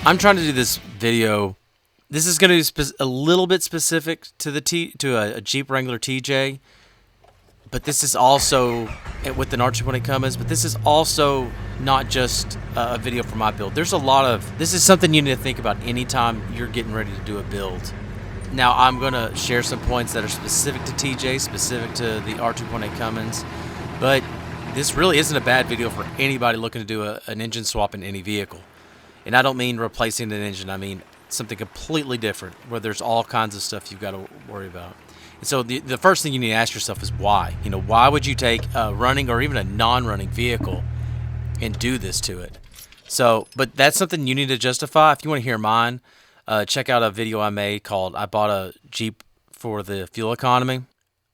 I'm trying to do this video. This is going to be a little bit specific to a Jeep Wrangler TJ, but this is also with an R2.8 Cummins. But this is also not just a video for my build. There's a lot of this is something you need to think about anytime you're getting ready to do a build. Now I'm going to share some points that are specific to TJ, specific to the R2.8 Cummins, but this really isn't a bad video for anybody looking to do an engine swap in any vehicle. And I don't mean replacing an engine. I mean something completely different where there's all kinds of stuff you've got to worry about. And so the first thing you need to ask yourself is why? Why would you take a running or even a non-running vehicle and do this to it? So, but that's something you need to justify. If you want to hear mine, check out a video I made called "I Bought a Jeep for the Fuel Economy."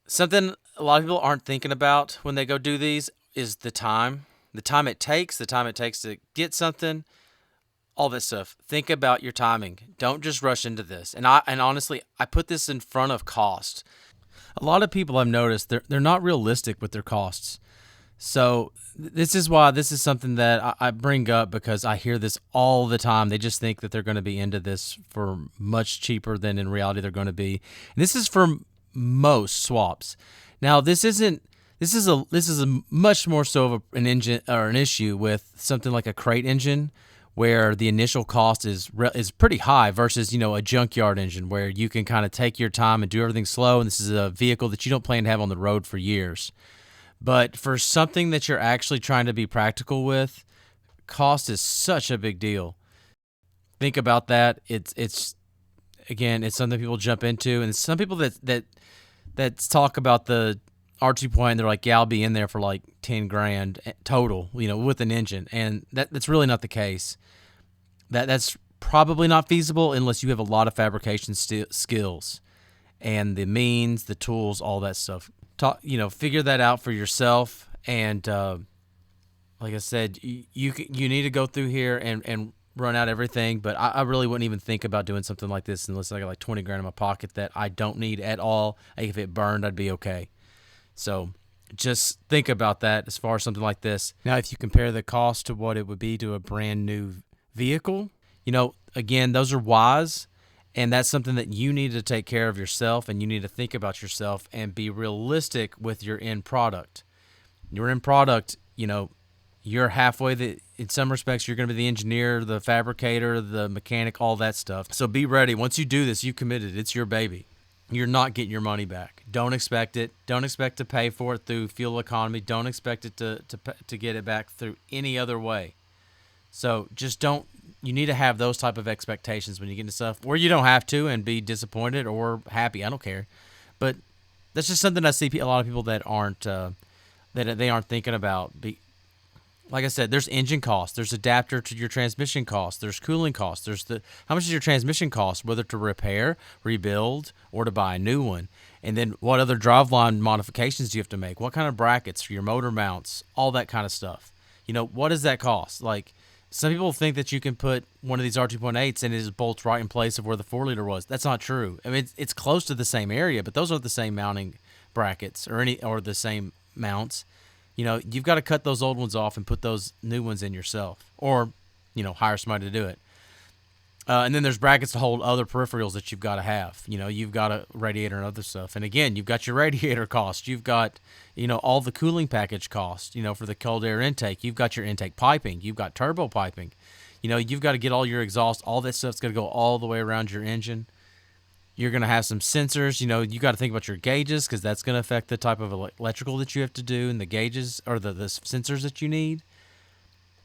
Something a lot of people aren't thinking about when they go do these is the time it takes to get something, all this stuff. Think about your timing. Don't just rush into this. And honestly, I put this in front of cost. A lot of people I've noticed they're not realistic with their costs. So this is why this is something that I bring up, because I hear this all the time. They just think that they're going to be into this for much cheaper than in reality they're going to be. And this is for most swaps. Now this is a much more so of an engine or an issue with something like a crate engine, where the initial cost is pretty high versus a junkyard engine where you can kind of take your time and do everything slow. And this is a vehicle that you don't plan to have on the road for years. But for something that you're actually trying to be practical with, cost is such a big deal. Think about that. It's something people jump into, and some people that talk about the R2 and they're like, yeah, I'll be in there for like 10 grand total, with an engine. And that's really not the case. That's probably not feasible unless you have a lot of fabrication skills and the means, the tools, all that stuff. Figure that out for yourself. And like I said, you need to go through here and run out everything. But I really wouldn't even think about doing something like this unless I got like 20 grand in my pocket that I don't need at all. If it burned, I'd be okay. So just think about that as far as something like this. Now, if you compare the cost to what it would be to a brand new vehicle, again, those are wise, and that's something that you need to take care of yourself, and you need to think about yourself and be realistic with your end product. Your end product, you're halfway. In some respects, you're going to be the engineer, the fabricator, the mechanic, all that stuff. So be ready. Once you do this, you committed. It's your baby. You're not getting your money back. Don't expect it. Don't expect to pay for it through fuel economy. Don't expect it to get it back through any other way. So just don't. You need to have those type of expectations when you get into stuff where you don't have to and be disappointed or happy. I don't care, but that's just something I see a lot of people that aren't they aren't thinking about. Like I said, there's engine cost, there's adapter to your transmission cost, there's cooling cost, there's how much is your transmission cost, whether to repair, rebuild, or to buy a new one, and then what other driveline modifications do you have to make, what kind of brackets for your motor mounts, all that kind of stuff. What does that cost? Like, some people think that you can put one of these R2.8s and it just bolts right in place of where the 4-liter was. That's not true. I mean, it's close to the same area, but those aren't the same mounting brackets or the same mounts. You've got to cut those old ones off and put those new ones in yourself, or hire somebody to do it. And then there's brackets to hold other peripherals that you've got to have. You've got a radiator and other stuff. And again, you've got your radiator cost. You've got, all the cooling package cost, for the cold air intake. You've got your intake piping. You've got turbo piping. You've got to get all your exhaust. All that stuff's got to go all the way around your engine. You're going to have some sensors. You got to think about your gauges, because that's going to affect the type of electrical that you have to do, and the gauges or the sensors that you need.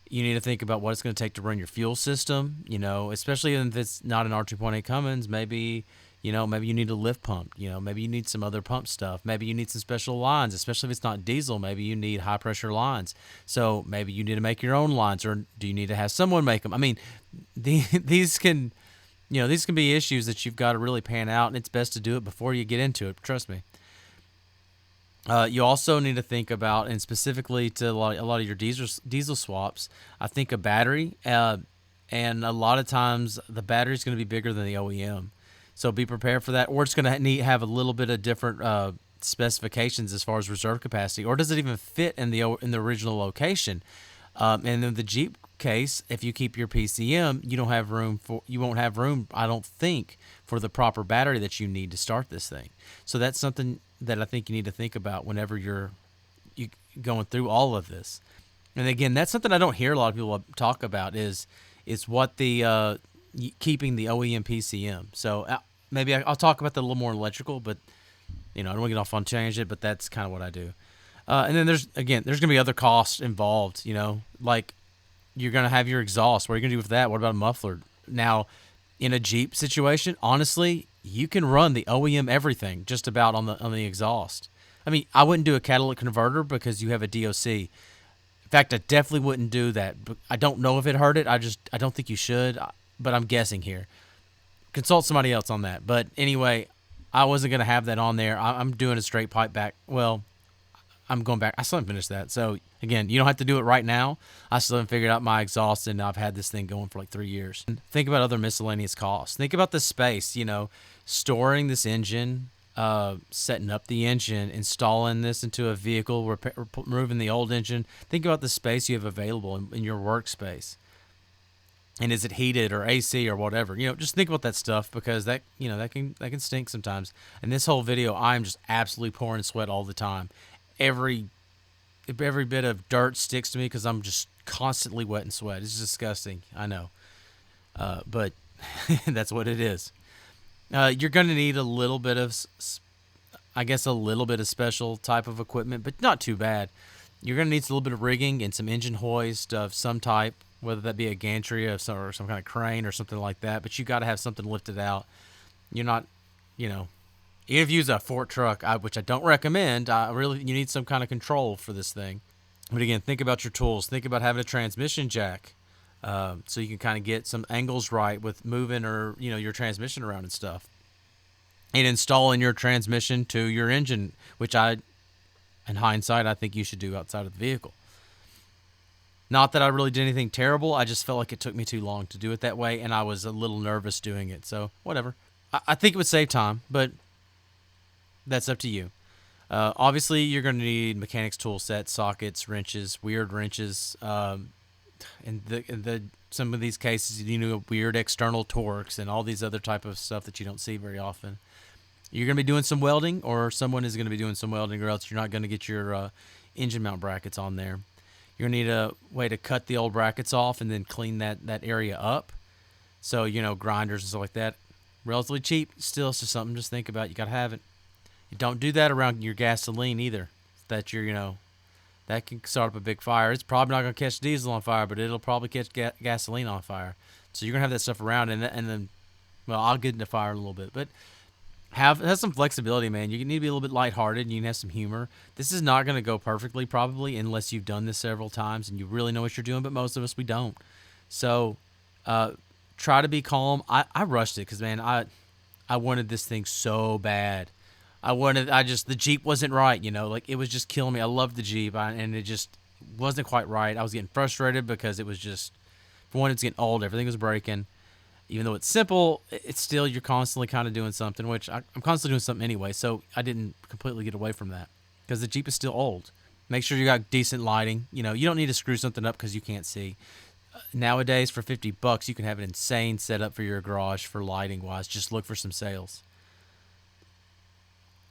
You need to think about what it's going to take to run your fuel system, especially if it's not an R2.8 Cummins. Maybe you need a lift pump. Maybe you need some other pump stuff. Maybe you need some special lines, especially if it's not diesel. Maybe you need high pressure lines. So maybe you need to make your own lines, or do you need to have someone make them? I mean, these can be issues that you've got to really pan out, and it's best to do it before you get into it. Trust me. You also need to think about, and specifically to a lot of your diesel swaps, I think a battery, and a lot of times the battery is going to be bigger than the OEM. So be prepared for that, or it's going to have a little bit of different specifications as far as reserve capacity, or does it even fit in the original location? And then the Jeep case, if you keep your PCM, you won't have room, I don't think, for the proper battery that you need to start this thing. So that's something that I think you need to think about whenever you going through all of this. And again, that's something I don't hear a lot of people talk about is what the keeping the OEM PCM. So maybe I'll talk about that a little more electrical, but I don't want to get off on tangent, but that's kind of what I do. And then there's going to be other costs involved, like you're going to have your exhaust. What are you going to do with that? What about a muffler? Now, in a Jeep situation, honestly, you can run the OEM everything just about on the exhaust. I mean, I wouldn't do a catalytic converter because you have a DOC. In fact, I definitely wouldn't do that. I don't know if it hurt it. I don't think you should, but I'm guessing here. Consult somebody else on that. But anyway, I wasn't going to have that on there. I'm doing a straight pipe back. Well, I'm going back. I still haven't finished that. So, again, you don't have to do it right now. I still haven't figured out my exhaust, and I've had this thing going for like 3 years. Think about other miscellaneous costs. Think about the space, storing this engine, setting up the engine, installing this into a vehicle, removing the old engine. Think about the space you have available in your workspace. And is it heated or AC or whatever? Just think about that stuff because that can stink sometimes. And this whole video, I'm just absolutely pouring sweat all the time. Every bit of dirt sticks to me because I'm just constantly wet and sweat. It's disgusting, I know, but that's what it is. You're going to need a little bit of special type of equipment, but not too bad. You're going to need a little bit of rigging and some engine hoist of some type, whether that be a gantry or some kind of crane or something like that. But you got to have something lifted out. You're not, even if you use a fork truck, which I don't recommend, you need some kind of control for this thing. But again, think about your tools. Think about having a transmission jack, so you can kind of get some angles right with moving or your transmission around and stuff. And installing your transmission to your engine, which in hindsight, I think you should do outside of the vehicle. Not that I really did anything terrible. I just felt like it took me too long to do it that way, and I was a little nervous doing it. So whatever. I think it would save time, but that's up to you. Obviously, you're going to need mechanics tool sets, sockets, wrenches, weird wrenches. In some of these cases, weird external torques and all these other type of stuff that you don't see very often. You're going to be doing some welding, or someone is going to be doing some welding, or else you're not going to get your engine mount brackets on there. You're going to need a way to cut the old brackets off and then clean that area up. So, grinders and stuff like that. Relatively cheap. Still, it's just something to just think about. You got to have it. You don't do that around your gasoline either. That that can start up a big fire. It's probably not going to catch diesel on fire, but it'll probably catch gasoline on fire. So you're going to have that stuff around, and then, well, I'll get into fire in a little bit. But have some flexibility, man. You need to be a little bit lighthearted, and you can have some humor. This is not going to go perfectly, probably, unless you've done this several times and you really know what you're doing, but most of us, we don't. So try to be calm. I rushed it because, man, I wanted this thing so bad. The Jeep wasn't right, it was just killing me. I loved the Jeep, and it just wasn't quite right. I was getting frustrated because it was just, for one, it's getting old. Everything was breaking. Even though it's simple, it's still, you're constantly kind of doing something, which I'm constantly doing something anyway, so I didn't completely get away from that because the Jeep is still old. Make sure you got decent lighting. You don't need to screw something up because you can't see. Nowadays, for $50, you can have an insane setup for your garage for lighting-wise. Just look for some sales.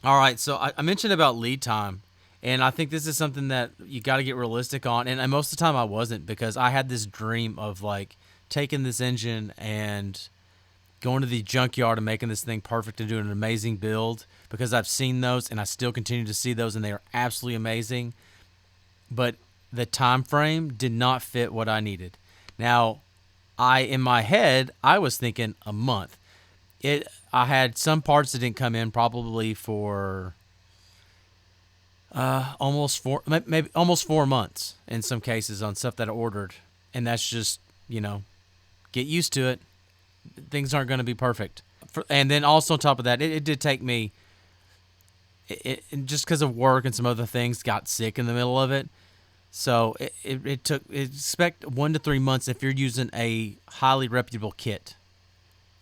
All right, so I mentioned about lead time, and I think this is something that you got to get realistic on, and most of the time I wasn't because I had this dream of, taking this engine and going to the junkyard and making this thing perfect and doing an amazing build because I've seen those and I still continue to see those and they are absolutely amazing. But the time frame did not fit what I needed. Now, in my head, I was thinking a month. I had some parts that didn't come in probably for almost 4 months in some cases on stuff that I ordered. And that's just, get used to it. Things aren't going to be perfect. And then also on top of that, it did take me, just because of work and some other things, got sick in the middle of it. So expect 1 to 3 months if you're using a highly reputable kit.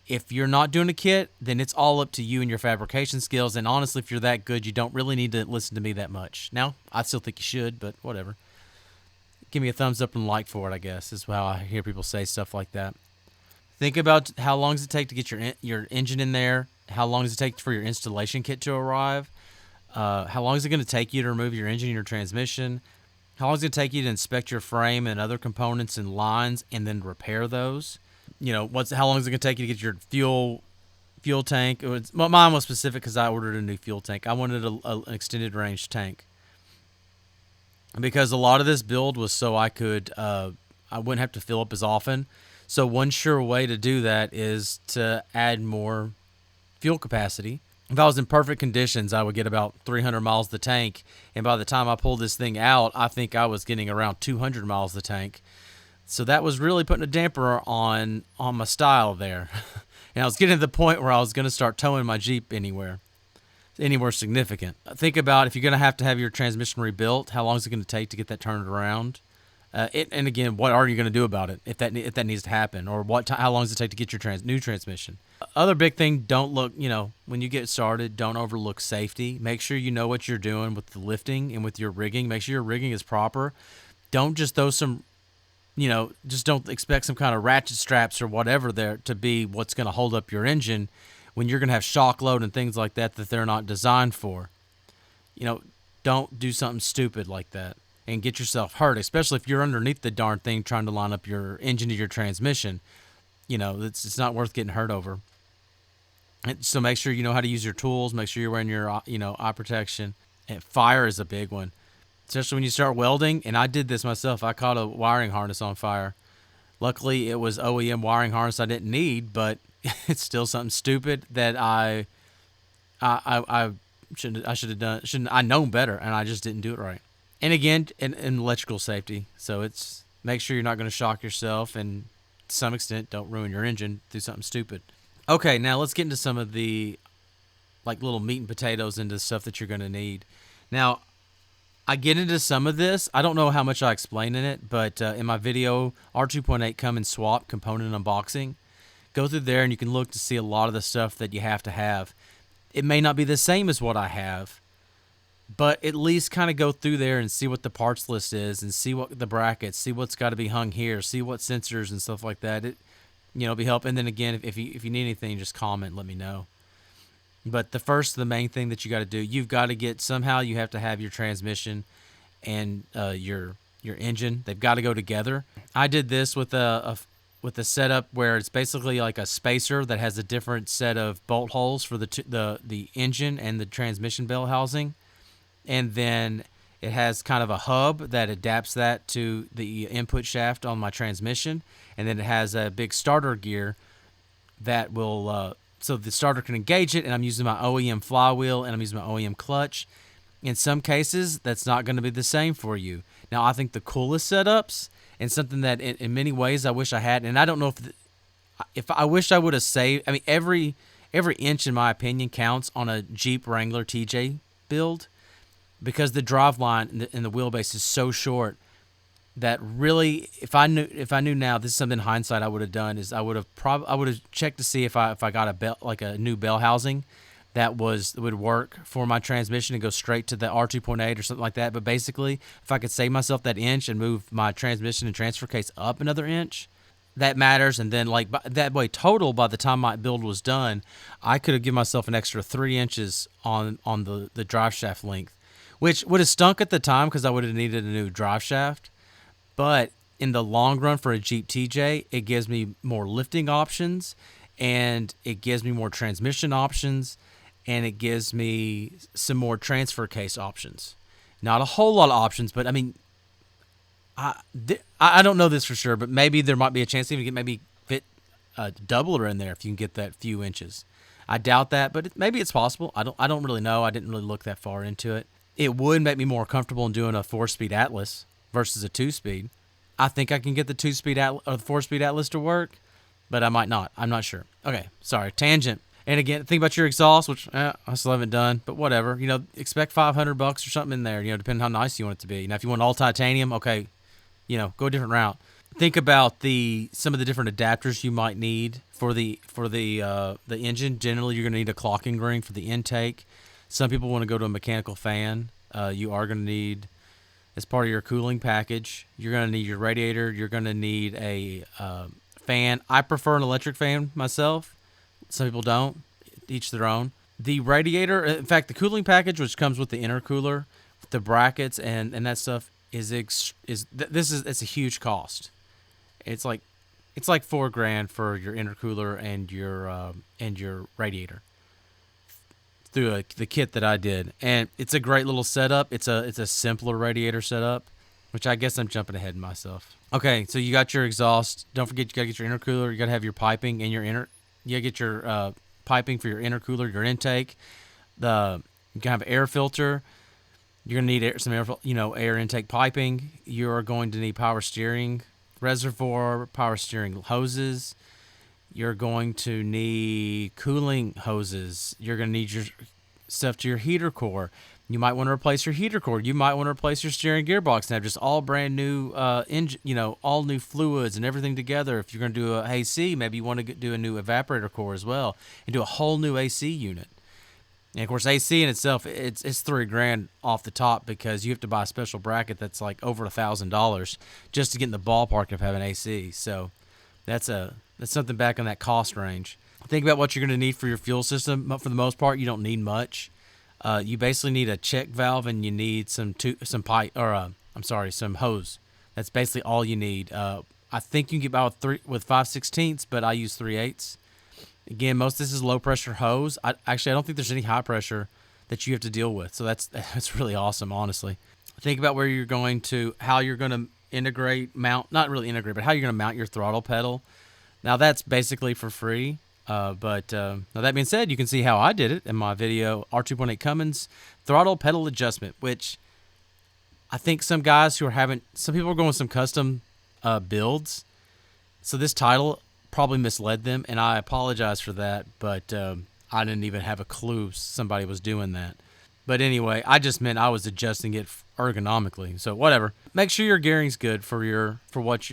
If you're not doing a kit, then it's all up to you and your fabrication skills. And honestly, if you're that good, you don't really need to listen to me that much. Now, I still think you should, but whatever. give me a thumbs up and like for it, I guess, is how I hear people say stuff like that. Think about how long does it take to get your engine in there? How long does it take for your installation kit to arrive? How long is it going to take you to remove your engine and your transmission? How long is it going to take you to inspect your frame and other components and lines and then repair those? How long is it going to take you to get your fuel tank? Mine was specific because I ordered a new fuel tank. I wanted an extended range tank because a lot of this build was so I wouldn't have to fill up as often. So one sure way to do that is to add more fuel capacity. If I was in perfect conditions, I would get about 300 miles the tank, and by the time I pulled this thing out, I think I was getting around 200 miles the tank. So that was really putting a damper on my style there. And I was getting to the point where I was going to start towing my Jeep anywhere significant. Think about if you're going to have your transmission rebuilt, how long is it going to take to get that turned around? And again, what are you going to do about it if that needs to happen, or how long does it take to get your new transmission? Other big thing, don't look. When you get started, don't overlook safety. Make sure you know what you're doing with the lifting and with your rigging. Make sure your rigging is proper. Don't just throw some. Just don't expect some kind of ratchet straps or whatever there to be what's going to hold up your engine when you're going to have shock load and things like that they're not designed for. Don't do something stupid like that and get yourself hurt, especially if you're underneath the darn thing trying to line up your engine to your transmission. It's not worth getting hurt over. So make sure you know how to use your tools. Make sure you're wearing your eye protection. And fire is a big one, especially when you start welding. And I did this myself. I caught a wiring harness on fire. Luckily, it was OEM wiring harness I didn't need, but it's still something stupid that I should have done. I known better, and I just didn't do it right. And again, in electrical safety. So it's make sure you're not going to shock yourself, and to some extent, don't ruin your engine through something stupid. Okay, now let's get into some of the little meat and potatoes into stuff that you're going to need. Now, I get into some of this. I don't know how much I explain in it, but in my video, R2.8 Cummins swap component unboxing, go through there and you can look to see a lot of the stuff that you have to have. It may not be the same as what I have, but at least kind of go through there and see what the parts list is and see what the brackets, see what's got to be hung here, see what sensors and stuff like that. It, be help. And then again, if you need anything, just comment, let me know. But the main thing that you got to do, you've got to you have to have your transmission and your engine. They've got to go together. I did this with a setup where it's basically like a spacer that has a different set of bolt holes for the engine and the transmission bell housing. And then it has kind of a hub that adapts that to the input shaft on my transmission. And then it has a big starter gear that will, so the starter can engage it. And I'm using my OEM flywheel and I'm using my OEM clutch. In some cases, that's not going to be the same for you. Now, I think the coolest setups and something that in many ways I wish I had, and I don't know if I wish I would have saved, every inch in my opinion counts on a Jeep Wrangler TJ build. Because the drive line and the wheelbase is so short that really, if I knew now, this is something in hindsight I would have done, is I would have checked to see if I got a bell, like a new bell housing that would work for my transmission and go straight to the R2.8 or something like that. But basically, if I could save myself that inch and move my transmission and transfer case up another inch, that matters. And then that way, total, by the time my build was done, I could have given myself an extra 3 inches on the drive shaft length, which would have stunk at the time because I would have needed a new drive shaft. But in the long run for a Jeep TJ, it gives me more lifting options, and it gives me more transmission options, and it gives me some more transfer case options. Not a whole lot of options, but I don't know this for sure, but maybe there might be a chance to even fit a doubler in there if you can get that few inches. I doubt that, but maybe it's possible. I don't really know. I didn't really look that far into it. It would make me more comfortable in doing a 4-speed Atlas versus a 2-speed. I think I can get the 2-speed or the 4-speed Atlas to work, but I might not. I'm not sure. Okay, sorry, tangent. And again, think about your exhaust, which I still haven't done, but whatever. Expect $500 or something in there. Depending on how nice you want it to be. Now, if you want all titanium, okay, go a different route. Think about some of the different adapters you might need for the engine. Generally, you're going to need a clocking ring for the intake. Some people want to go to a mechanical fan. You are going to need as part of your cooling package. You're going to need your radiator. You're going to need a fan. I prefer an electric fan myself. Some people don't. Each their own. The radiator, in fact, the cooling package, which comes with the intercooler, the brackets and that stuff, it's a huge cost. It's like $4,000 for your intercooler and your radiator through the kit that I did, and it's a great little setup. It's a simpler radiator setup, which I guess I'm jumping ahead of myself. Okay, so you got your exhaust. Don't forget you gotta get your intercooler. You gotta have your piping and your You gotta get your piping for your intercooler, your intake. You can have an air filter. You're gonna need some air intake piping. You're going to need power steering reservoir, power steering hoses. You're going to need cooling hoses. You're going to need your stuff to your heater core. You might want to replace your heater core. You might want to replace your steering gearbox and have just all brand new engine, all new fluids and everything together. If you're going to do a AC, maybe you want to do a new evaporator core as well and do a whole new AC unit. And of course, AC in itself, it's $3,000 off the top because you have to buy a special bracket that's like over $1,000 just to get in the ballpark of having AC. So that's something back in that cost range. Think about what you're going to need for your fuel system. For the most part, you don't need much. You basically need a check valve and you need some hose. That's basically all you need. I think you can get by with 5/16, but I use 3/8. Again, most of this is low pressure hose. I don't think there's any high pressure that you have to deal with. So that's really awesome, honestly. Think about how you're going to how you're going to mount your throttle pedal. Now that's basically for free. But now that being said, you can see how I did it in my video, R2.8 Cummins throttle pedal adjustment, which I think some people are going with some custom builds. So this title probably misled them, and I apologize for that, but I didn't even have a clue somebody was doing that. But anyway, I just meant I was adjusting it ergonomically. So whatever. Make sure your gearing's good for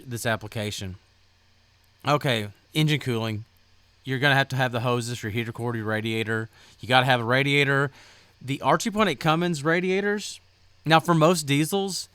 this application. Okay, engine cooling. You're going to have the hoses for your heater core, your radiator. You got to have a radiator. The R2.8 Cummins radiators, now for most diesels,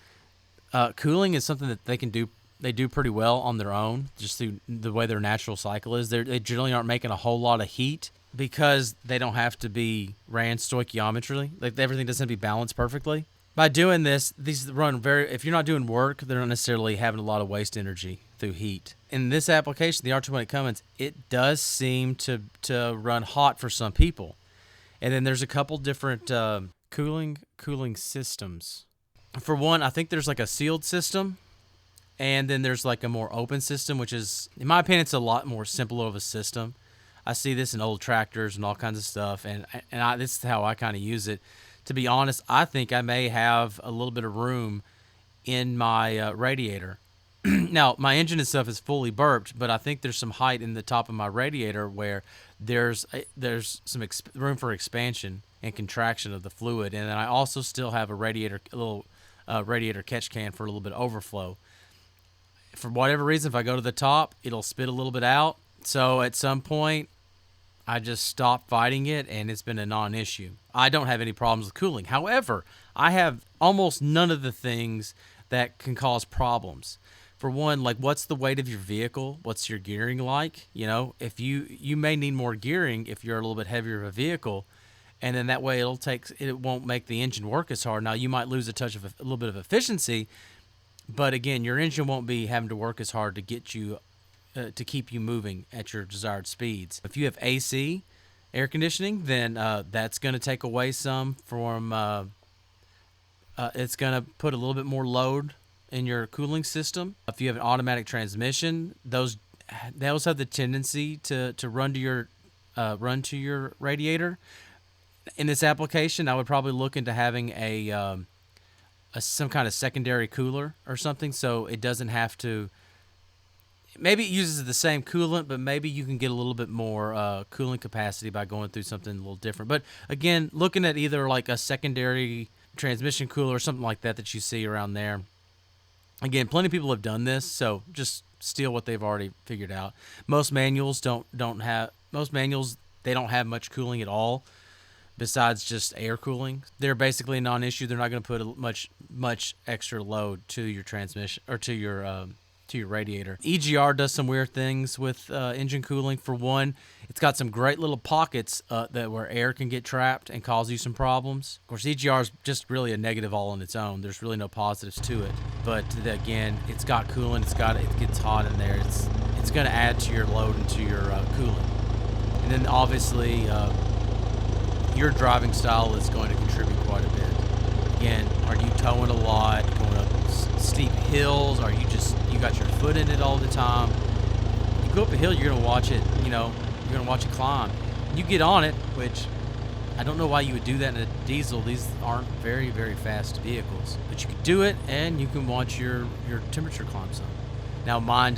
cooling is something that they do pretty well on their own, just through the way their natural cycle is. They generally aren't making a whole lot of heat because they don't have to be ran stoichiometrically. Like everything doesn't have to be balanced perfectly. By doing this, these run if you're not doing work, they're not necessarily having a lot of waste energy through heat. In this application, the R2.8 Cummins, it does seem to run hot for some people. And then there's a couple different cooling systems. For one, I think there's like a sealed system, and then there's like a more open system, which is, in my opinion, it's a lot more simple of a system. I see this in old tractors and all kinds of stuff, and this is how I kind of use it. To be honest, I think I may have a little bit of room in my radiator. Now, my engine and stuff is fully burped, but I think there's some height in the top of my radiator where there's some room for expansion and contraction of the fluid. And then I also still have a little radiator catch can for a little bit of overflow. For whatever reason, if I go to the top, it'll spit a little bit out. So at some point, I just stopped fighting it, and it's been a non-issue. I don't have any problems with cooling. However, I have almost none of the things that can cause problems. For one, like, what's the weight of your vehicle? What's your gearing like? If you may need more gearing if you're a little bit heavier of a vehicle, and then that way it won't make the engine work as hard. Now, you might lose a little bit of efficiency, but again, your engine won't be having to work as hard to get you to keep you moving at your desired speeds. If you have AC, air conditioning, then that's going to take away some from. It's going to put a little bit more load in your cooling system. If you have an automatic transmission, those have the tendency to run to your radiator. In this application, I would probably look into having some kind of secondary cooler or something, so it doesn't have to. Maybe it uses the same coolant, but maybe you can get a little bit more cooling capacity by going through something a little different. But again, looking at either like a secondary transmission cooler or something like that you see around there. Again, plenty of people have done this, so just steal what they've already figured out. Most manuals don't have much cooling at all. besides just air cooling. They're basically a non-issue. They're not going to put much extra load to your transmission or to your radiator. EGR does some weird things with engine cooling. For one, it's got some great little pockets that where air can get trapped and cause you some problems. Of course, EGR is just really a negative all on its own. There's really no positives to it. But again, it's got coolant. It gets hot in there. It's going to add to your load and to your coolant. And then obviously, your driving style is going to contribute quite a bit. Again, are you towing a lot, going up steep hills? Are you got your foot in it all the time? You go up a hill, you're gonna watch it. You're gonna watch it climb. You get on it, which I don't know why you would do that in a diesel. These aren't very, very fast vehicles, but you can do it, and you can watch your temperature climb some. Now mine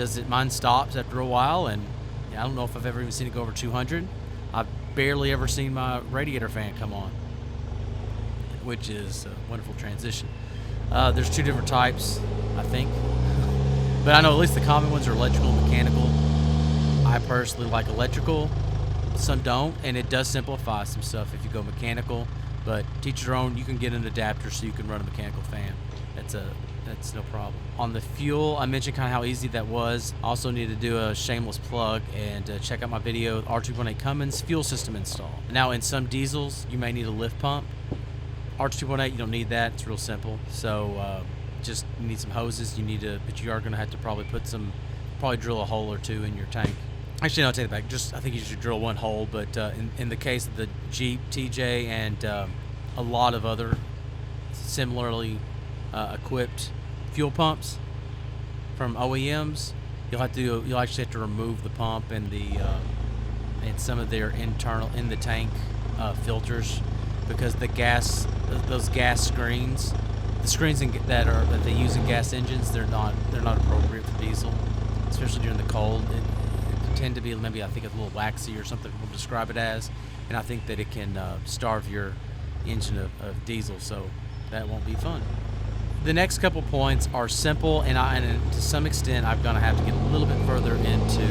stops after a while, and I don't know if I've ever even seen it go over 200. I've barely ever seen my radiator fan come on, which is a wonderful transition. There's two different types, I think. But I know at least the common ones are electrical and mechanical. I personally like electrical. Some don't, and it does simplify some stuff if you go mechanical. But teach your own. You can get an adapter so you can run a mechanical fan. That's no problem. On the fuel, I mentioned kind of how easy that was. Also need to do a shameless plug and check out my video, R2.8 Cummins fuel system install. Now in some diesels, you may need a lift pump. R2.8, you don't need that. It's real simple. So just you need some hoses. But you are going to have to probably drill a hole or two in your tank. Actually, no, I'll take it back. I think you should drill one hole. But in the case of the Jeep TJ and a lot of other similarly equipped fuel pumps from OEMs, you'll actually have to remove the pump and and some of their internal in the tank filters, because those gas screens, the screens that they use in gas engines, they're not appropriate for diesel, especially during the cold. It tend to be maybe, I think, a little waxy or something we'll describe it as, and I think that it can starve your engine of diesel, so that won't be fun. The next couple points are simple, and to some extent I'm going to have to get a little bit further into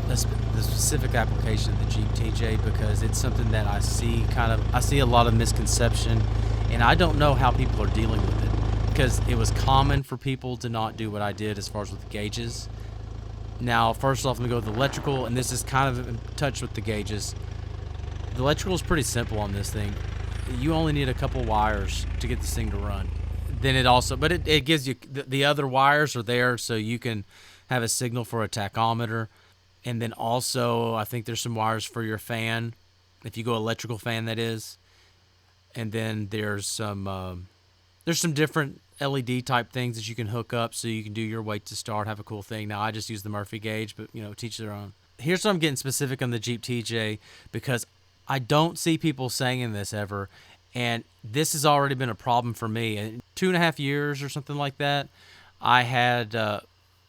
the specific application of the Jeep TJ, because it's something that I see a lot of misconception, and I don't know how people are dealing with it, because it was common for people to not do what I did as far as with the gauges. Now, first off, let me go with the electrical, and this is kind of in touch with the gauges. The electrical is pretty simple on this thing. You only need a couple wires to get this thing to run. Then it gives you the other wires are there, so you can have a signal for a tachometer, and then also I think there's some wires for your fan, if you go electrical fan, that is. And then there's some different LED type things that you can hook up so you can do your wait to start, have a cool thing. Now I just use the Murphy gauge, but teach their own. Here's what I'm getting specific on the Jeep TJ, because I don't see people saying this ever. And this has already been a problem for me. In 2.5 years or something like that, I had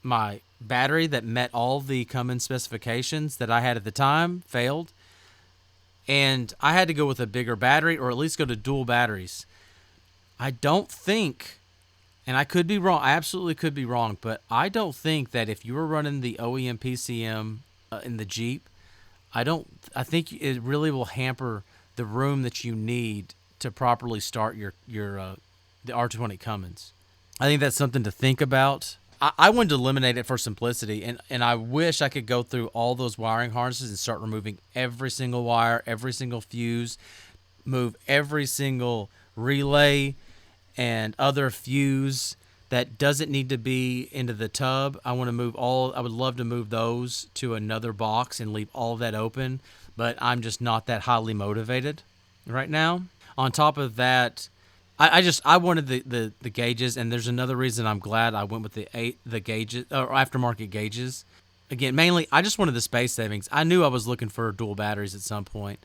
my battery that met all the Cummins specifications that I had at the time failed. And I had to go with a bigger battery, or at least go to dual batteries. I don't think, and I could be wrong, I absolutely could be wrong, but I don't think that if you were running the OEM PCM in the Jeep, I think it really will hamper the room that you need to properly start the R2.8 Cummins. I think that's something to think about. I wanted to eliminate it for simplicity, and I wish I could go through all those wiring harnesses and start removing every single wire, every single fuse, move every single relay and other fuse that doesn't need to be into the tub. I would love to move those to another box and leave all of that open, but I'm just not that highly motivated right now. On top of that, I wanted the gauges, and there's another reason I'm glad I went with the gauges or aftermarket gauges. Again, mainly I just wanted the space savings. I knew I was looking for dual batteries at some point,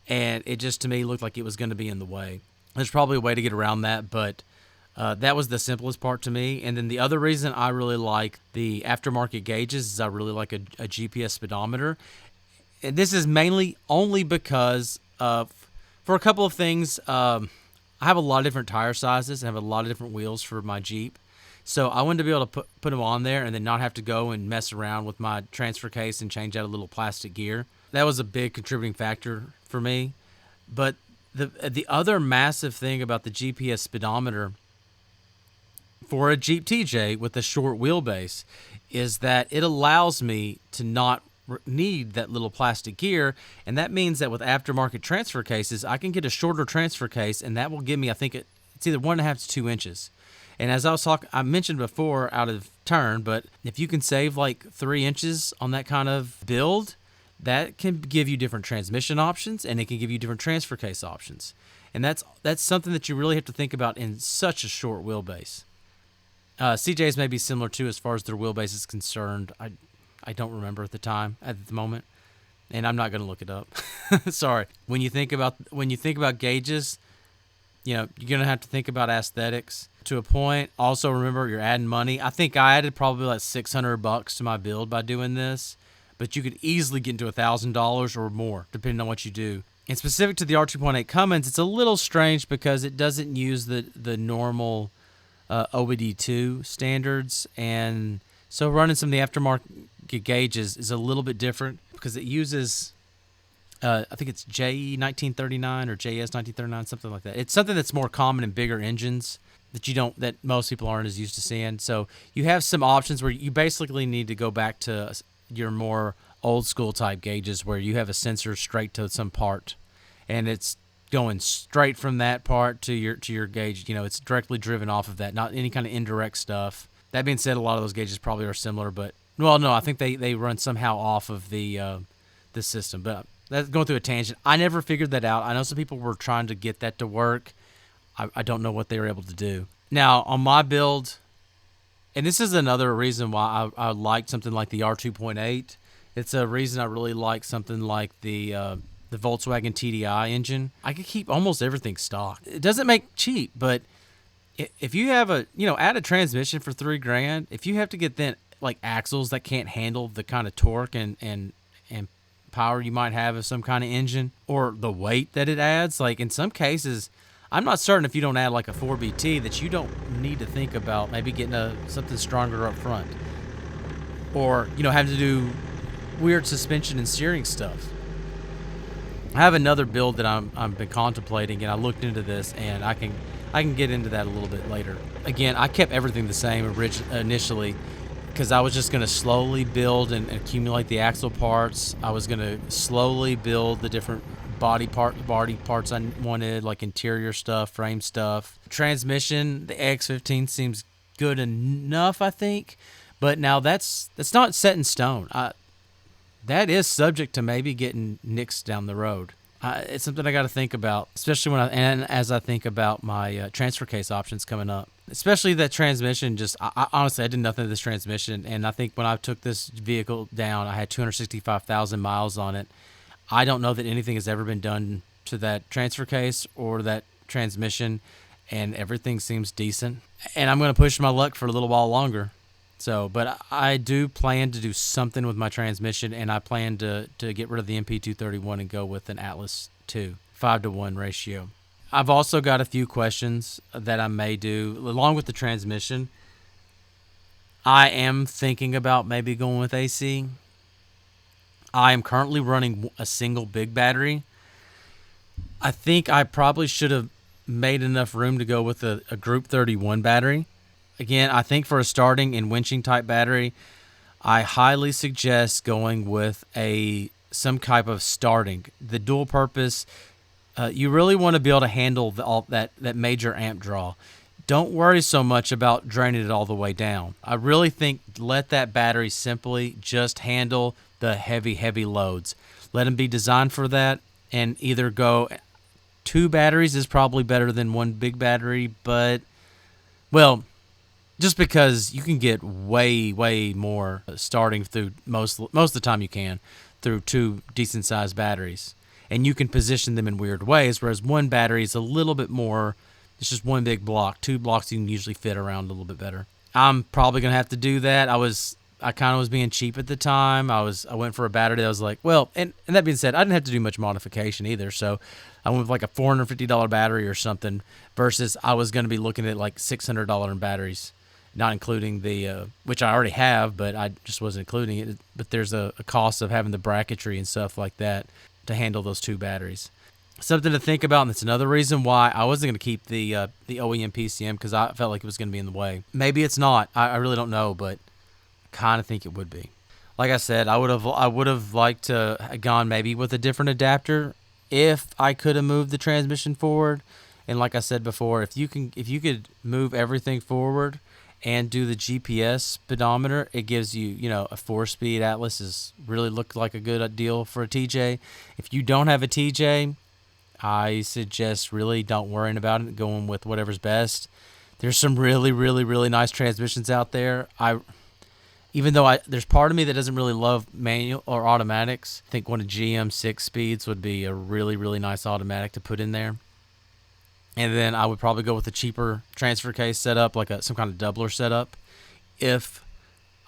and it just to me looked like it was going to be in the way. There's probably a way to get around that, but that was the simplest part to me. And then the other reason I really like the aftermarket gauges is I really like a GPS speedometer. And this is mainly only because for a couple of things. I have a lot of different tire sizes and have a lot of different wheels for my Jeep. So I wanted to be able to put them on there and then not have to go and mess around with my transfer case and change out a little plastic gear. That was a big contributing factor for me. But The other massive thing about the GPS speedometer for a Jeep TJ with a short wheelbase is that it allows me to not need that little plastic gear, and that means that with aftermarket transfer cases, I can get a shorter transfer case, and that will give me, I think it's either 1.5 to 2 inches. And as I mentioned before, out of turn, but if you can save like 3 inches on that kind of build, that can give you different transmission options, and it can give you different transfer case options. And that's something that you really have to think about in such a short wheelbase. CJs may be similar too as far as their wheelbase is concerned. I don't remember at the moment, and I'm not going to look it up. Sorry. When you think about gauges, you're going to have to think about aesthetics to a point. Also, remember, you're adding money. I think I added probably like $600 to my build by doing this, but you could easily get into $1,000 or more depending on what you do. And specific to the R2.8 Cummins, it's a little strange because it doesn't use the normal OBD2 standards, and so running some of the aftermarket gauges is a little bit different because it uses I think it's JE1939 or JS1939, something like that. It's something that's more common in bigger engines that most people aren't as used to seeing. So you have some options where you basically need to go back to your more old school type gauges where you have a sensor straight to some part, and it's going straight from that part to your gauge. It's directly driven off of that, not any kind of indirect stuff. That being said, a lot of those gauges probably are similar, but no, I think they run somehow off of the system. But that's going through a tangent. I never figured that out. I know some people were trying to get that to work. I don't know what they were able to do. Now on my build, and this is another reason why I liked something like the R2.8. It's a reason I really like something like the Volkswagen TDI engine. I could keep almost everything stock. It doesn't make cheap, but if you have add a transmission for $3,000, if you have to get then like axles that can't handle the kind of torque and power you might have of some kind of engine, or the weight that it adds, like in some cases, I'm not certain if you don't add like a 4BT that you don't need to think about maybe getting something stronger up front, or having to do weird suspension and steering stuff. I have another build that I've been contemplating, and I looked into this, and I can get into that a little bit later. Again, I kept everything the same initially because I was just going to slowly build and accumulate the axle parts. I was going to slowly build the different body parts I wanted, like interior stuff, frame stuff. Transmission, the X15 seems good enough, I think, but now that's not set in stone. That is subject to maybe getting nixed down the road. It's something I got to think about, especially as I think about my transfer case options coming up. Especially that transmission. Honestly, I did nothing to this transmission, and I think when I took this vehicle down, I had 265,000 miles on it. I don't know that anything has ever been done to that transfer case or that transmission, and everything seems decent. And I'm going to push my luck for a little while longer. So, but I do plan to do something with my transmission, and I plan to get rid of the MP231 and go with an Atlas 2, 5-to-1 ratio. I've also got a few questions that I may do along with the transmission. I am thinking about maybe going with AC. I am currently running a single big battery. I think I probably should have made enough room to go with a Group 31 battery. Again, I think for a starting and winching type battery, I highly suggest going with some type of starting. The dual purpose, you really want to be able to handle that major amp draw. Don't worry so much about draining it all the way down. I really think let that battery simply just handle the heavy loads. Let them be designed for that, and either go 2 batteries is probably better than 1 big battery, but, well, just because you can get way more starting through most of the time you can through 2 decent sized batteries, and you can position them in weird ways. Whereas 1 battery is a little bit more. It's just 1 big block. 2 blocks you can usually fit around a little bit better. I'm probably gonna have to do that. I kind of was being cheap at the time. I went for a battery that I was like, well, and that being said, I didn't have to do much modification either. So I went with like a $450 battery or something versus I was going to be looking at like $600 in batteries. Not including the, which I already have, but I just wasn't including it. But there's a cost of having the bracketry and stuff like that to handle those 2 batteries. something to think about, and that's another reason why I wasn't going to keep the OEM PCM, because I felt like it was going to be in the way. Maybe it's not. I really don't know, but I kind of think it would be. Like I said, I would have liked to have gone maybe with a different adapter if I could have moved the transmission forward. And like I said before, if you could move everything forward and do the GPS speedometer, it gives you, a 4-speed Atlas is really looked like a good deal for a TJ. If you don't have a TJ, I suggest really don't worrying about it, going with whatever's best. There's some really, really, really nice transmissions out there. Even though there's part of me that doesn't really love manual or automatics. I think one of GM's 6-speeds would be a really, really nice automatic to put in there. And then I would probably go with a cheaper transfer case setup, like some kind of doubler setup, if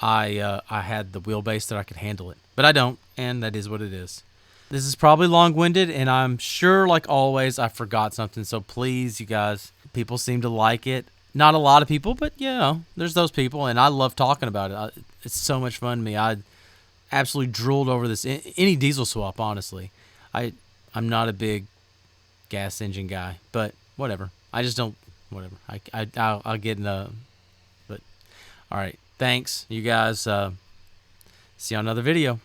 I had the wheelbase that I could handle it. But I don't, and that is what it is. This is probably long-winded, and I'm sure, like always, I forgot something. So please, you guys, people seem to like it. Not a lot of people, but, there's those people, and I love talking about it. It's so much fun to me. I absolutely drooled over this. Any diesel swap, honestly. I'm not a big gas engine guy, but whatever. I just don't, whatever. I'll get in but all right. Thanks, you guys. See you on another video.